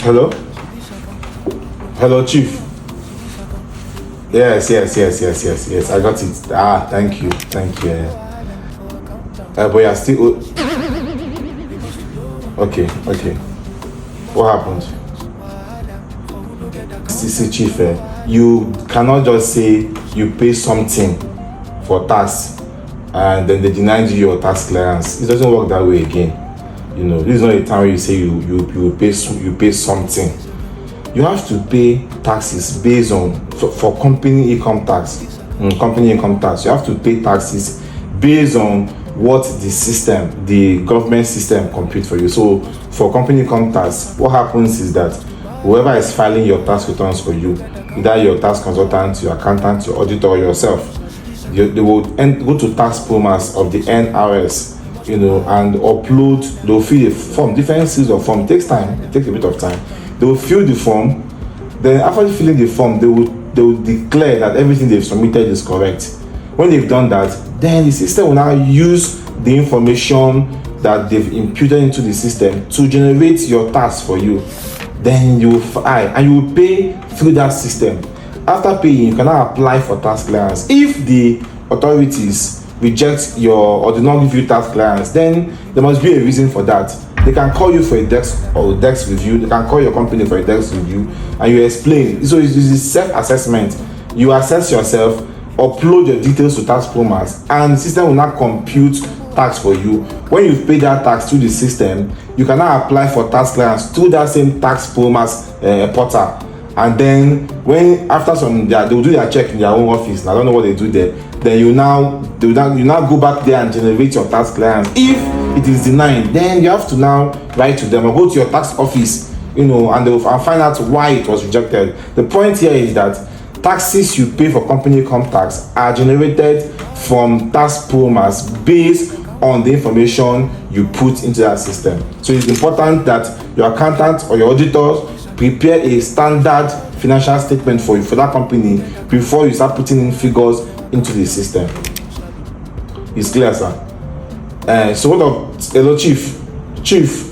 Hello? Hello, Chief. Yes. I got it. Thank you. But you're still. Okay. What happened? See, Chief, you cannot just say you pay something for tax and then they deny you your tax clearance. It doesn't work that way again. This is not a time where you say you pay something. You have to pay taxes based on for company income tax. You have to pay taxes based on what the government system compute for you. So for company income tax, what happens is that whoever is filing your tax returns for you, either your tax consultant, your accountant, your auditor, or yourself, they will go to tax promas of the NRS, and upload. They'll fill a form, different series of form. It takes a bit of time. They will fill the form. Then after filling the form, they will declare that everything they've submitted is correct. When they've done that, then the system will now use the information that they've imputed into the system to generate your tax for you. Then you will file and you will pay through that system. After paying, you can now apply for tax clearance. If the authorities reject or do not give you tax clearance, then there must be a reason for that. They can call you for a desk review. They can call your company for a desk review, and you explain. So it's self-assessment. You assess yourself, upload your details to tax promas, and the system will not compute tax for you. When you've paid that tax through the system, you can now apply for tax clearance through that same tax promas portal. And then after they will do their check in their own office. I don't know what they do there. Then you now go back there and generate your tax clearance. If it is denied, then you have to now write to them or go to your tax office, and they will find out why it was rejected. The point here is that taxes you pay for company income tax are generated from tax promas based on the information you put into that system. So it's important that your accountant or your auditors prepare a standard financial statement for that company before you start putting in figures into the system. It's clear, sir? So what up? Hello, Chief.